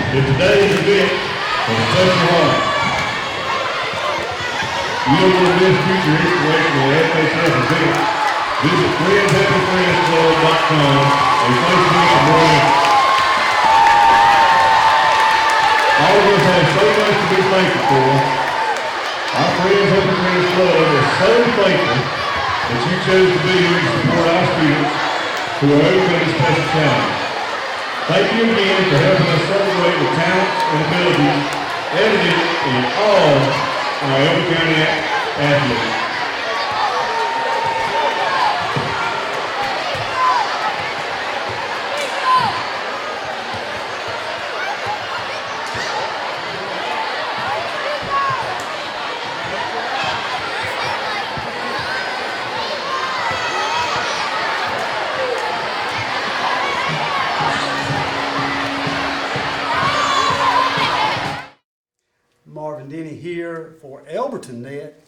If today's event has touched your heart, you don't want to miss future inspirational FHF events, visit FriendsHappyFriendsClub.com and Facebook for more info. All of us have so much to be thankful for. Our Friends Happy Friends Club is so thankful that you chose to be here to support our students who are overcoming this special challenge. Thank you again for helping us celebrate the talents and abilities evident in all our Elbert County athletes. Here for Elberton Net,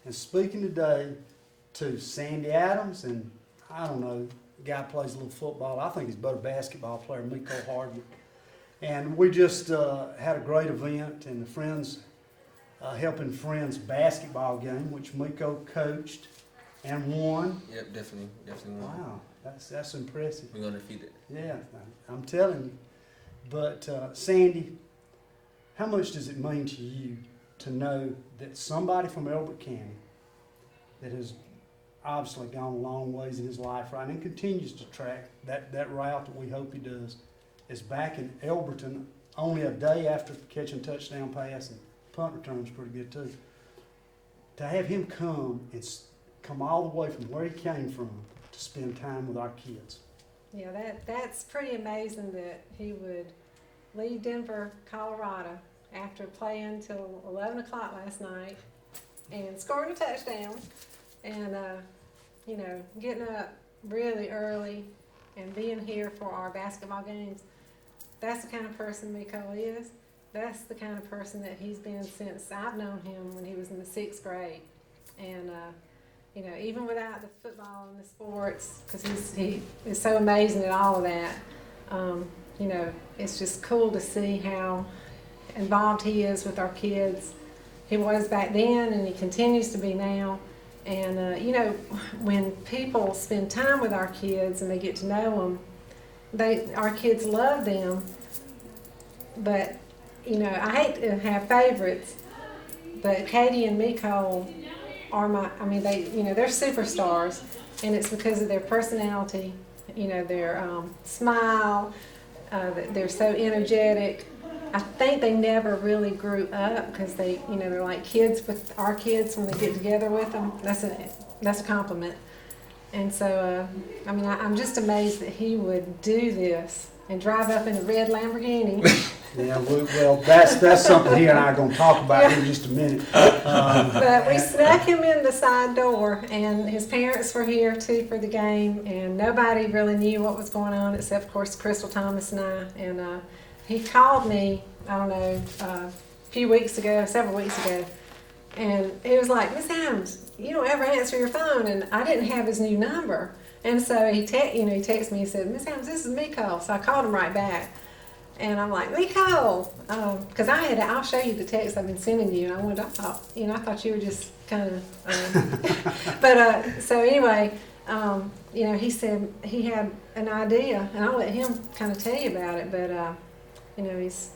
and speaking today to Sandy Adams, and I don't know, the guy plays a little football. I think he's a better basketball player, Mecole Hardman. And we just had a great event in the Friends Helping Friends basketball game, which Mecole coached and won. Yep, definitely won. Wow, that's impressive. We're gonna defeat it. Yeah, I'm telling you. But Sandy, how much does it mean to you to know that somebody from Elbert County that has obviously gone a long ways in his life, right, and continues to track that route that we hope he does, is back in Elberton only a day after catching touchdown pass, and punt return's pretty good too. To have him come all the way from where he came from to spend time with our kids, Yeah, that's pretty amazing that he would leave Denver, Colorado after playing till 11 o'clock last night and scoring a touchdown and, getting up really early and being here for our basketball games. That's the kind of person Mecole is. That's the kind of person that he's been since I've known him when he was in the 6th grade. And, even without the football and the sports, because he is so amazing at all of that, it's just cool to see how involved he is with our kids. He was back then and he continues to be now. And, when people spend time with our kids and they get to know them, our kids love them. But, I hate to have favorites, but Katie and Mecole are they're superstars, and it's because of their personality, their smile, they're so energetic. I think they never really grew up because they're like kids with our kids when they get together with them. That's a compliment. And so, I'm just amazed that he would do this and drive up in a red Lamborghini. Yeah, well, that's something he and I are going to talk about in just a minute. But we snuck him in the side door, and his parents were here too for the game, and nobody really knew what was going on except, of course, Crystal Thomas and I. And he called me, I don't know, several weeks ago, and he was like, "Miss Adams, you don't ever answer your phone," and I didn't have his new number. And so he texted me, he said, "Miss Adams, this is Mecole." So I called him right back. And I'm like, "Mecole," because I'll show you the text I've been sending you. And I thought you were just kind of, so anyway, he said he had an idea, and I'll let him kind of tell you about it. But he's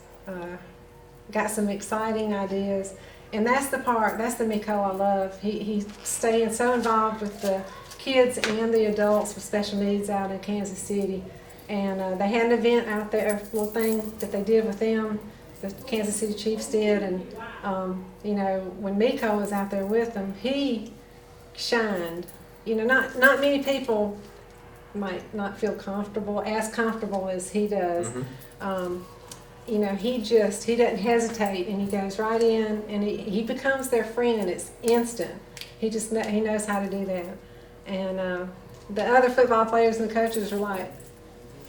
got some exciting ideas, and that's the Mecole I love. He's staying so involved with the kids and the adults with special needs out in Kansas City. And they had an event out there, a little thing that they did with them, the Kansas City Chiefs did. And, when Mecole was out there with them, he shined. Not many people might not feel as comfortable as he does. Mm-hmm. He doesn't hesitate, and he goes right in, and he becomes their friend. It's instant. He knows how to do that. And the other football players and the coaches are like,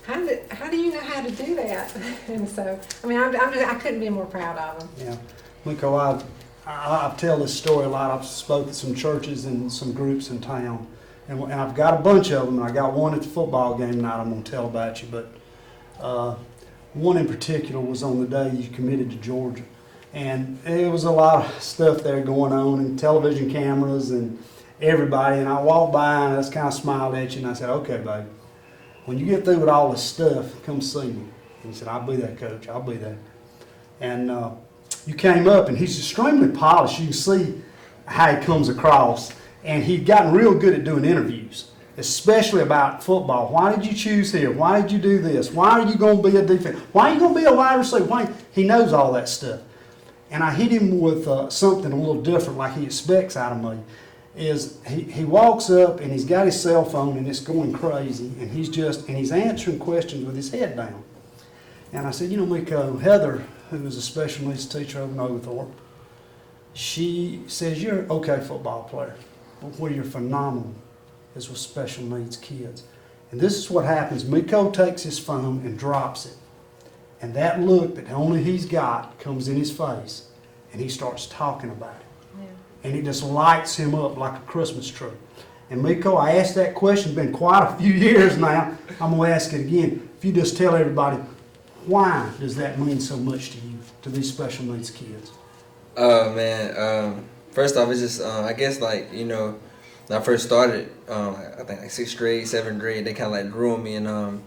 How do you know how to do that? And so, I couldn't be more proud of him. Yeah, Mecole, I tell this story a lot. I've spoken at some churches and some groups in town, and I've got a bunch of them. And I got one at the football game tonight I'm going to tell about you, but one in particular was on the day you committed to Georgia, and it was a lot of stuff there going on, and television cameras and everybody. And I walked by and I just kind of smiled at you, and I said, "Okay, babe, when you get through with all this stuff, come see me." And he said, "I'll be there, Coach. I'll be there." And you came up, and he's extremely polished. You can see how he comes across. And he'd gotten real good at doing interviews, especially about football. Why did you choose here? Why did you do this? Why are you going to be a defense? Why are you going to be a wide receiver? He knows all that stuff. And I hit him with something a little different, like he expects out of me. Is he walks up and he's got his cell phone and it's going crazy, and he's answering questions with his head down. And I said, Mecole, Heather, who is a special needs teacher over in Oglethorpe, she says you're an okay football player, but where you're phenomenal is with special needs kids. And this is what happens. Mecole takes his phone and drops it. And that look that only he's got comes in his face, and he starts talking about it. And it just lights him up like a Christmas tree. And Mecole, I asked that question, been quite a few years now. I'm going to ask it again. If you just tell everybody, why does that mean so much to you, to these special needs kids? First off, it's just, I guess, when I first started, I think 6th grade, 7th grade, they kind of grew on me, and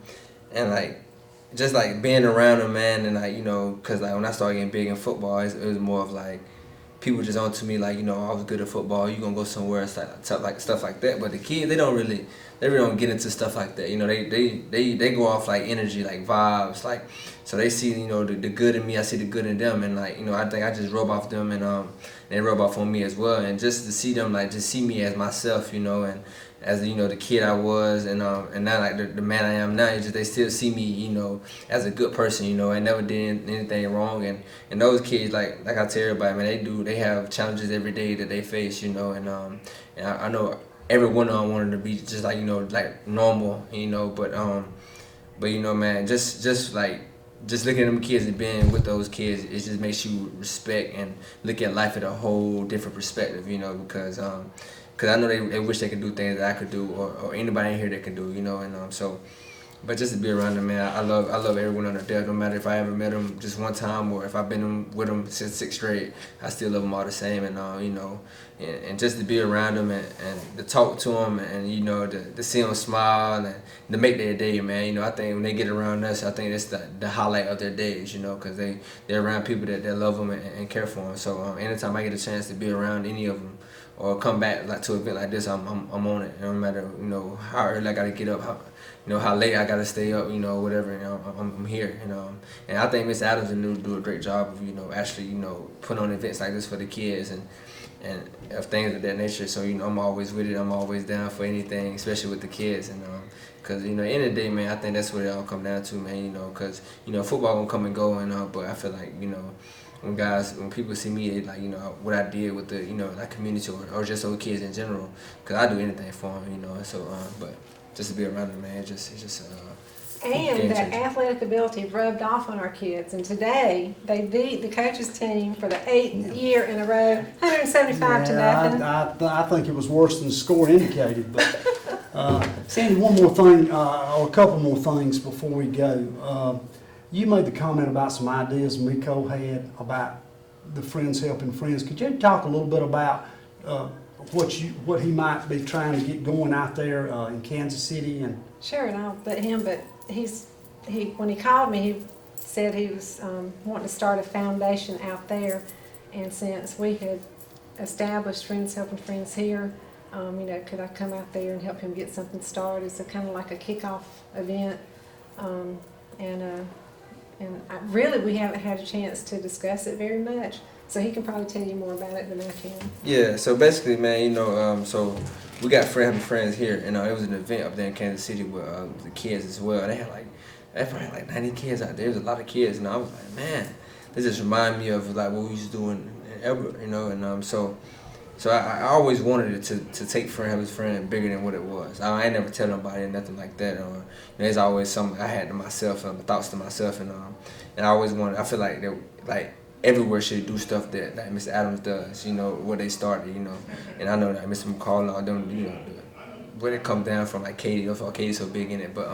just being around them, man, and because when I started getting big in football, it was more of people just on to me I was good at football. You gonna go somewhere, stuff like that. But the kids, they really don't get into stuff like that. They go off energy, vibes, so they see the good in me. I see the good in them, and I think I just rub off them, and they rub off on me as well. And just to see them just see me as myself, and as you know, the kid I was, and now like the man I am now. It's just they still see me, you know, as a good person. You know, I never did anything wrong, and those kids, like I tell everybody, man, they have challenges every day that they face. You know, and I know every one of them wanted to be just like, you know, like normal. You know, but you know, man, just looking at them kids and being with those kids, it just makes you respect and look at life at a whole different perspective, you know, because I know they wish they could do things that I could do, or anybody in here that could do, you know, and but just to be around them, man, I love everyone on the depth. No matter if I ever met them just one time or if I've been with them since 6th grade, I still love them all the same. And you know, and just to be around them and to talk to them and you know to see them smile and to make their day, man. You know, I think when they get around us, I think that's the highlight of their days. You know, because they're around people that love them and care for them. So anytime I get a chance to be around any of them or come back like to an event like this, I'm on it. No matter, you know, how early I gotta get up, how late I gotta stay up, you know, whatever. You know, I'm here. You know, and I think Miss Adams and do a great job of, you know, actually, you know, putting on events like this for the kids and of things of that nature. So, you know, I'm always with it. I'm always down for anything, especially with the kids. And because, you know, at the end of the day, man, I think that's what it all come down to, man. You know, because, you know, football gonna come and go, and but I feel like, you know, when people see me, they like, you know, what I did with the, you know, that community or just those kids in general, because I do anything for them, you know. And so, but just to be around them, man, it's just and that athletic ability rubbed off on our kids. And today, they beat the coaches team for the 8th year in a row, 175 to nothing. I think it was worse than the score indicated. But Sandy, one more thing, or a couple more things before we go. You made the comment about some ideas Mecole had about the Friends Helping Friends. Could you talk a little bit about what he might be trying to get going out there in Kansas City? And sure, and I'll let him. But when he called me, he said he was wanting to start a foundation out there, and since we had established Friends Helping Friends here, you know, could I come out there and help him get something started? It's kind of like a kickoff event, and really we haven't had a chance to discuss it very much. So he can probably tell you more about it than I can. Yeah, so basically, man, you know, so we got Helping Friends here, and it was an event up there in Kansas City with the kids as well. They probably had like 90 kids out there. There was a lot of kids, and I was like, man, this just reminded me of like what we used to do in Everett, you know, and so I always wanted it to take Helping Friends bigger than what it was. I ain't never tell nobody nothing like that. You know, there's always something I had to myself, thoughts to myself, and I always wanted. I feel like everywhere should do stuff that Mr. Adams does, you know, where they started, you know. And I know that Mr. Mecole and all them, you know, where it comes down from, like Katie, that's why Katie's so big in it. But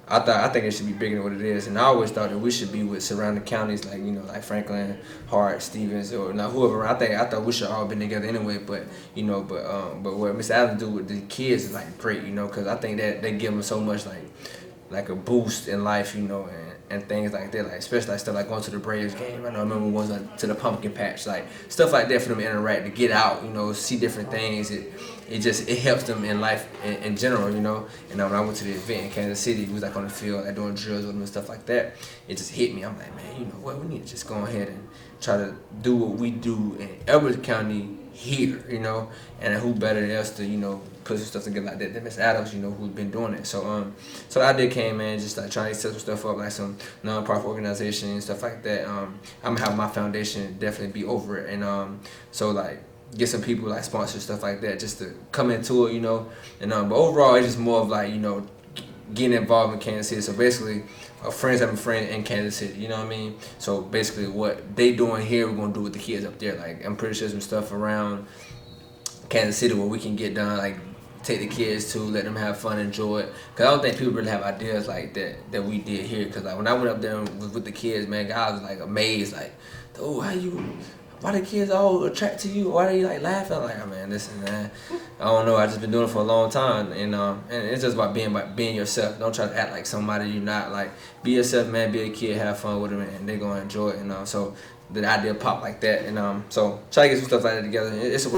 I think it should be bigger than what it is. And I always thought that we should be with surrounding counties, like, you know, like Franklin, Hart, Stevens, or now whoever. I thought we should all been together anyway. But you know, but what Mr. Adams do with the kids is like great, you know, because I think that they give them so much like a boost in life, you know, and things like that, like especially like stuff like going to the Braves game. I remember ones like to the pumpkin patch, like stuff like that for them to interact, to get out, you know, see different things. It helps them in life in general, you know. And when I went to the event in Kansas City, we was like on the field, like doing drills with them and stuff like that. It just hit me. I'm like, man, you know what? We need to just go ahead and try to do what we do in Elbert County here, you know. And who better than us to, you know, put some stuff together like that than Miss Adams, you know, who's been doing it. So the idea came, man, just like trying to set some stuff up, like some non-profit organization and stuff like that. I'm gonna have my foundation definitely be over it, and so like get some people like sponsor stuff like that just to come into it, you know. And but overall, it's just more of like, you know, getting involved in Kansas City. So basically, Friends Helping Friends in Kansas City, you know what I mean? So basically, what they doing here, we're gonna do with the kids up there. Like I'm pretty sure some stuff around Kansas City where we can get done, like take the kids to, let them have fun, enjoy it. Cause I don't think people really have ideas like that we did here. Cause like when I went up there with the kids, man, I was like amazed, like, oh, why the kids all attract to you? Why are you like laughing? I'm like, oh man, listen, man, I don't know. I just been doing it for a long time, and it's just about being yourself. Don't try to act like somebody you're not. Like, be yourself, man. Be a kid, have fun with them, and they're gonna enjoy it. So the idea popped like that, and so try to get some stuff like that together. It's a